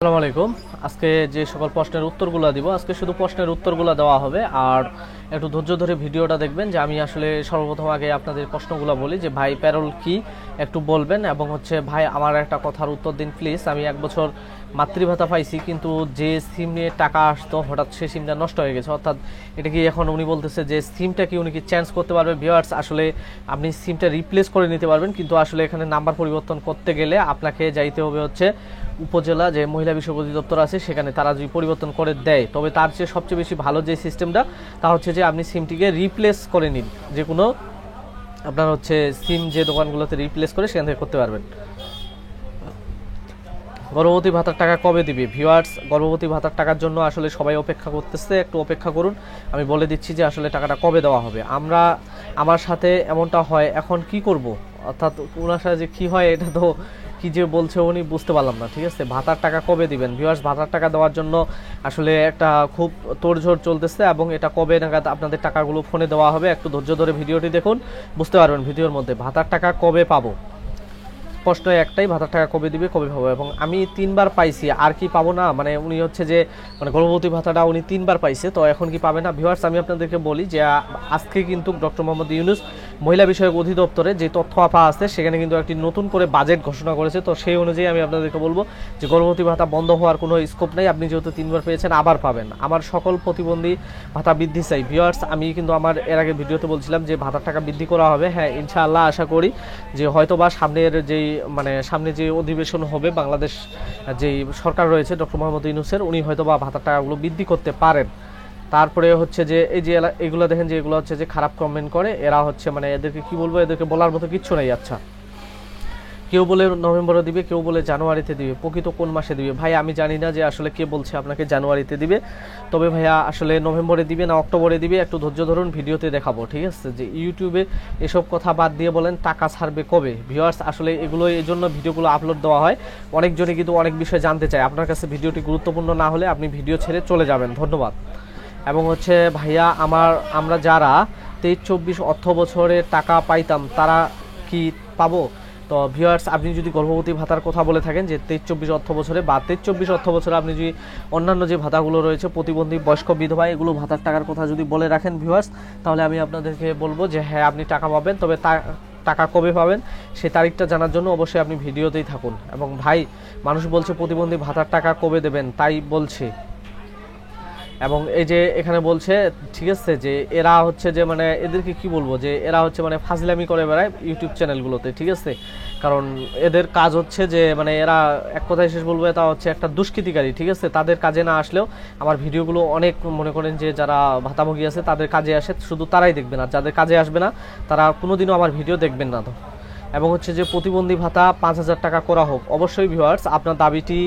আসসালামু আলাইকুম। আজকে যে সকল প্রশ্নের উত্তরগুলো দিব, আজকে শুধু প্রশ্নের উত্তরগুলো দেওয়া হবে। আর একটু ধৈর্য ধরে ভিডিওটা দেখবেন। যে আমি আসলে সর্বপ্রথম আগে আপনাদের প্রশ্নগুলো বলি যে ভাই প্যারোল কি একটু বলবেন, এবং হচ্ছে ভাই আমার একটা কথার উত্তর দিন প্লিজ। আমি 1 বছর মাতৃভাতা পাইছি, কিন্তু যে সিম নিয়ে টাকা আসতো হঠাৎ সে সিমটা নষ্ট হয়ে গেছে। অর্থাৎ এটা কি এখন উনি বলতেছে যে সিমটা কি উনি কি চেঞ্জ করতে পারবে? ভিউয়ার্স, আসলে আপনি সিমটা রিপ্লেস করে নিতে পারবেন, কিন্তু আসলে এখানে নাম্বার পরিবর্তন করতে গেলে আপনাকে যাইতে হবে হচ্ছে উপজেলা যে মহিলা বিষয়ক অধিদপ্তর আছে সেখানে। তারা যদি পরিবর্তন করে দেয়, তবে তার চেয়ে সবচেয়ে বেশি ভালো যে সিস্টেমটা তা হচ্ছে যে আপনি সিমটিকে রিপ্লেস করে নিন। যে কোনো আপনার হচ্ছে সিম যে দোকানগুলোতে রিপ্লেস করে সেখান থেকে করতে পারবেন। গর্ভবতী ভাতার টাকা কবে দিবে? ভিউয়ার্স, গর্ভবতী ভাতার টাকার জন্য আসলে সবাই অপেক্ষা করতেছে, একটু অপেক্ষা করুন। আমি বলে দিচ্ছি যে আসলে টাকাটা কবে দেওয়া হবে। আমার সাথে এমনটা হয়, এখন কি করব, অর্থাৎ ওনার সাথে যে কী হয় এটা তো কি যে বলছে উনি বুঝতে পারলাম না। ঠিক আছে, ভাতার টাকা কবে দিবেন? ভিউয়ার্স, ভাতার টাকা দেওয়ার জন্য আসলে একটা খুব তোড়জোড় চলতেছে, এবং এটা কবে নাগাদ আপনাদের টাকাগুলো ফোনে দেওয়া হবে একটু ধৈর্য ধরে ভিডিওটি দেখুন, বুঝতে পারবেন ভিডিওর মধ্যে ভাতার টাকা কবে পাবো। প্রশ্ন একটাই, ভাতার টাকা কবে দিবে, কবে পাবো। এবং আমি 3বার পাইছি, আর কি পাবো না? মানে উনি হচ্ছে যে মানে গর্ভবতী ভাতাটা উনি 3বার পাইছে, তো এখন কি পাবে না? ভিউয়ার্স, আমি আপনাদেরকে বলি যে আজকে কিন্তু ডক্টর মোহাম্মদ ইউনূস মহিলা বিষয়ক অধিদপ্তরে যে তথ্য আপা আছে সেখানে কিন্তু একটি নতুন করে বাজেট ঘোষণা করেছে। তো সেই অনুযায়ী আমি আপনাদেরকে বলবো যে গর্ভবতী ভাতা বন্ধ হওয়ার কোনো স্কোপ নেই। আপনি যেহেতু 3বার পেয়েছেন আবার পাবেন। আমার সকল প্রতিবন্ধী ভাতা বৃদ্ধি চাই। ভিউয়ার্স, আমি কিন্তু আমার এর আগে ভিডিওতে বলছিলাম যে ভাতার টাকা বৃদ্ধি করা হবে। হ্যাঁ, ইনশাআল্লাহ আশা করি যে হয়তোবা সামনে যে অধিবেশন হবে, বাংলাদেশ যেই সরকার রয়েছে ডক্টর মোহাম্মদ ইউনূসের, উনি হয়তোবা ভাতার টাকাগুলো বৃদ্ধি করতে পারেন। তারপরে হচ্ছে যে এই যে এগুলো দেখেন যে এগুলো হচ্ছে যে খারাপ কমেন্ট করে, এরা হচ্ছে মানে এদেরকে কি বলবো, এদেরকে বলার মতো কিচ্ছু নেই। আচ্ছা, কেউ বলে নভেম্বরে দিবে, কেউ বলে জানুয়ারিতে দিবে, প্রকৃত কোন মাসে দিবে? ভাই আমি জানি না যে আসলে কে বলছে আপনাকে জানুয়ারিতে দিবে, তবে ভাইয়া আসলে নভেম্বরে দিবে না অক্টোবরে দিবে একটু ধৈর্য ধরুন, ভিডিওতে দেখাবো। ঠিক আছে, যে ইউটিউবে এসব কথা বাদ দিয়ে বলেন টাকা ছাড়বে কবে। ভিউয়ার্স, আসলে এগুলো এই জন্য ভিডিওগুলো আপলোড দেওয়া হয়, অনেকজনে কিন্তু অনেক বিষয় জানতে চায়। আপনার কাছে ভিডিওটি গুরুত্বপূর্ণ না হলে আপনি ভিডিও ছেড়ে চলে যাবেন, ধন্যবাদ। এবং হচ্ছে ভাইয়া আমরা যারা 23-24 অর্থ বছরের টাকা পাইতাম তারা কি পাবো? তো ভিউয়ার্স, আপনি যদি গর্ভবতী ভাতার কথা বলে থাকেন যে 23-24 অর্থ বছরে বা 23-24 অর্থ বছরে আপনি যদি অন্যান্য যে ভাতাগুলো রয়েছে প্রতিবন্ধী, বয়স্ক, বিধবা, এগুলো ভাতার টাকার কথা যদি বলে রাখেন ভিউয়ার্স, তাহলে আমি আপনাদেরকে বলবো যে হ্যাঁ আপনি টাকা পাবেন, তবে টাকা কবে পাবেন সেই তারিখটা জানার জন্য অবশ্যই আপনি ভিডিওতেই থাকুন। এবং ভাই, মানুষ বলছে প্রতিবন্ধী ভাতার টাকা কবে দেবেন, তাই বলছে। এবং এই যে এখানে বলছে, ঠিক আছে, যে এরা হচ্ছে যে মানে এদেরকে কি বলবো, যে এরা হচ্ছে মানে ফাজলামি করে বেড়ায় ইউটিউব চ্যানেলগুলোতে। ঠিক আছে, কারণ এদের কাজ হচ্ছে যে মানে এরা এক কথায় শেষ বলবো এটা হচ্ছে একটা দুষ্কৃতিকারী। ঠিক আছে, তাদের কাজে না আসলেও আমার ভিডিওগুলো অনেক মনে করেন যে যারা ভাতাভোগী আছে তাদের কাজে আসে, শুধু তারাই দেখবেন, আর যাদের কাজে আসবে না তারা কোনোদিনও আমার ভিডিও দেখবেন না। তো এবং হচ্ছে যে প্রতিবন্ধী ভাতা 5,000 টাকা করা হোক। অবশ্যই ভিউয়ার্স, আপনার দাবিটি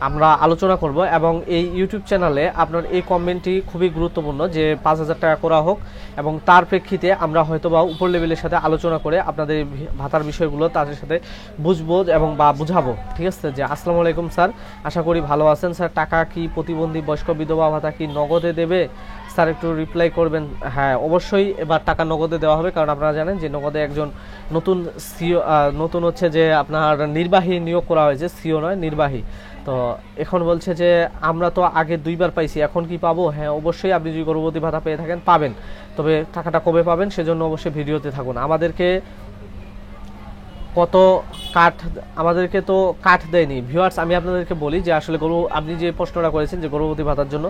আমরা আলোচনা করব, এবং এই ইউটিউব চ্যানেলে আপনার এই কমেন্টটি খুবই গুরুত্বপূর্ণ যে 5,000 টাকা করা হোক, এবং তার প্রেক্ষিতে আমরা হয়তোবা উপর লেভেলের সাথে আলোচনা করে আপনাদের ভাতার বিষয়গুলো তাদের সাথে বুঝবো এবং বা বুঝাবো। ঠিক আছে, যে আসসালামু আলাইকুম স্যার, আশা করি ভালো আছেন স্যার। টাকা কি প্রতিবন্ধী, বয়স্ক, বিধবা ভাতা কি নগদে দেবে স্যার? একটু রিপ্লাই করবেন। হ্যাঁ, অবশ্যই এবার টাকা নগদে দেওয়া হবে, কারণ আপনারা জানেন যে নগদে একজন নতুন হচ্ছে যে আপনার নির্বাহী নিয়োগ করা হয়েছে, সিও নয়, নির্বাহী। তো এখন বলছে যে আমরা তো আগে 2বার পাইছি, এখন কি পাবো? হ্যাঁ, অবশ্যই আপনি যদি গর্ভবতী ভাতা পেয়ে থাকেন পাবেন, তবে টাকাটা কবে পাবেন সেজন্য অবশ্যই ভিডিওতে থাকুন। আমাদেরকে তো কাঠ দেয়নি। ভিউয়ার্স, আমি আপনাদেরকে বলি যে আসলে আপনি যে প্রশ্নটা করেছেন যে গর্ভবতী ভাতার জন্য,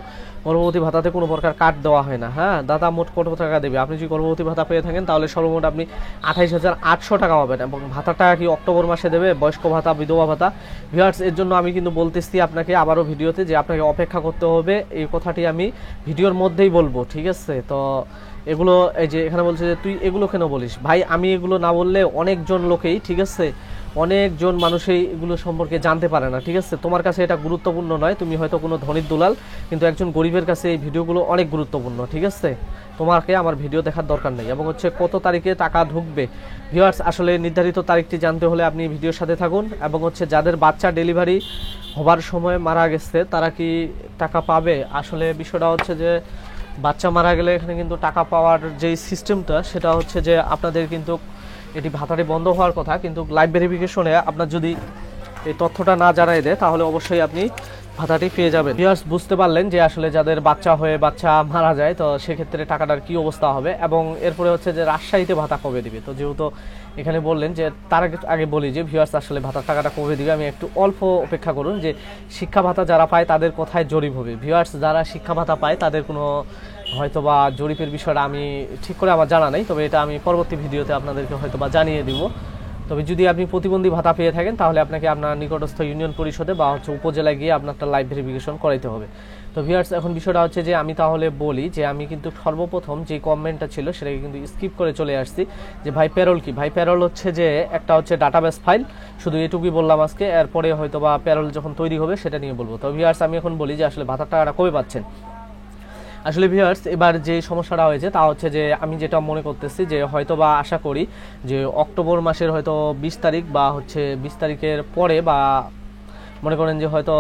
গর্ভবতী ভাতাতে কোনো প্রকার কাঠ দেওয়া হয় না। হ্যাঁ, দাদা মোট কত টাকা দেবে? আপনি যদি গর্ভবতী ভাতা পেয়ে থাকেন তাহলে সর্বমোট আপনি 28,800 টাকা পাবেন। এবং ভাতার টাকা কি অক্টোবর মাসে দেবে? বয়স্ক ভাতা, বিধবা ভাতা? ভিউয়ার্স, এর জন্য আমি কিন্তু বলতেছি আপনাকে আবারও ভিডিওতে যে আপনাকে অপেক্ষা করতে হবে, এই কথাটি আমি ভিডিওর মধ্যেই বলবো। ঠিক আছে, তো এগুলো এই যে এখানে বলছে যে তুই এগুলো কেন বলিস? ভাই, আমি এগুলো না বললে অনেকজন লোকেই, ঠিক আছে, অনেকজন মানুষই এগুলো সম্পর্কে জানতে পারে না। ঠিক আছে, তোমার কাছে এটা গুরুত্বপূর্ণ নয়, তুমি হয়তো কোনো ধনীর দুলাল, কিন্তু একজন গরিবের কাছে এই ভিডিওগুলো অনেক গুরুত্বপূর্ণ। ঠিক আছে, তোমাকে আমার ভিডিও দেখার দরকার নেই। এবং হচ্ছে কত তারিখে টাকা ঢুকবে? ভিউয়ার্স, আসলে নির্ধারিত তারিখটি জানতে হলে আপনি ভিডিওর সাথে থাকুন। এবং হচ্ছে যাদের বাচ্চা ডেলিভারি হবার সময় মারা গেছে তারা কি টাকা পাবে? আসলে বিষয়টা হচ্ছে যে বাচ্চা মারা গেলে এখানে কিন্তু টাকা পাওয়ার যেই সিস্টেমটা সেটা হচ্ছে যে আপনাদের কিন্তু এটি ভাতাটি বন্ধ হওয়ার কথা, কিন্তু লাইভ ভেরিফিকেশনে আপনার যদি এই তথ্যটা না জানাই দেয় তাহলে অবশ্যই আপনি ভাতাটি পেয়ে যাবেন। ভিউয়ার্স, বুঝতে পারলেন যে আসলে যাদের বাচ্চা মারা যায় তো সেক্ষেত্রে টাকাটার কি অবস্থা হবে, এবং এরপরে হচ্ছে যে রাজশাহীতে ভাতা কবে দিবে। তো যেহেতু এখানে বললেন যে তার আগে বলি যে ভিউয়ার্স আসলে ভাতার টাকাটা কবে দিবে, আমি একটু অল্প অপেক্ষা করুন। যে শিক্ষা ভাতা যারা পায় তাদের কোথায় জরিপ হবে। ভিউয়ার্স, যারা শিক্ষা ভাতা পায় তাদের কোনো হয়তোবা জরিপের বিষয়টা আমি ঠিক করে আমার জানা নেই, তবে এটা আমি পরবর্তী ভিডিওতে আপনাদেরকে হয়তোবা জানিয়ে দিব। তবে যদি আপনি প্রতিবন্ধী ভাতা পেয়ে থাকেন তাহলে আপনাকে আপনার নিকটস্থ ইউনিয়ন পরিষদে বা হচ্ছে উপজেলায় গিয়ে আপনারটা লাইভ ভেরিফিকেশন করাইতে হবে। তো ভিউয়ার্স, এখন বিষয়টা হচ্ছে যে আমি তাহলে বলি যে আমি কিন্তু সর্বপ্রথম যে কমেন্টটা ছিল সেটাকে কিন্তু স্কিপ করে চলে আসছি যে ভাই প্যারোল কি। ভাই প্যারোল হচ্ছে যে একটা হচ্ছে ডাটাবেস ফাইল, শুধু এটুকুই বললাম আজকে। এরপরে হয়তো বা প্যারোল যখন তৈরি হবে সেটা নিয়ে বলবো। তো ভিউয়ার্স, আমি এখন বলি যে আসলে ভাতার টাকাটা কবে পাচ্ছেন। আসলে ভিউয়ার্স, এবার যে সমস্যাটা হয়েছে তা হচ্ছে যে আমি যেটা মনে করতেছি যে হয়তো বা আশা করি যে অক্টোবর মাসের হয়তো 20 তারিখ বা হচ্ছে 20 তারিখের পরে, বা মনে করেন যে হয়তো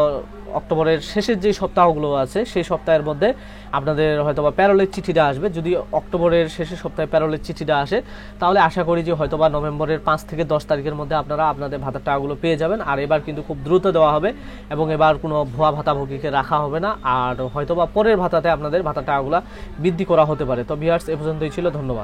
অক্টোবরের শেষের যে সপ্তাহগুলো আছে সেই সপ্তাহের মধ্যে আপনাদের হয়তো বা প্যারোলের চিঠিটা আসবে। যদি অক্টোবরের শেষের সপ্তাহে প্যারোলের চিঠিটা আসে তাহলে আশা করি যে হয়তো বা নভেম্বরের 5 থেকে 10 তারিখের মধ্যে আপনারা আপনাদের ভাতার টাকাগুলো পেয়ে যাবেন। আর এবার কিন্তু খুব দ্রুত দেওয়া হবে এবং এবার কোনো ভুয়া ভাতাভোগীকে রাখা হবে না। আর হয়তো বা পরের ভাতাতে আপনাদের ভাতার টাকাগুলো বৃদ্ধি করা হতে পারে। তো ভিউয়ার্স, এ পর্যন্তই ছিল। ধন্যবাদ।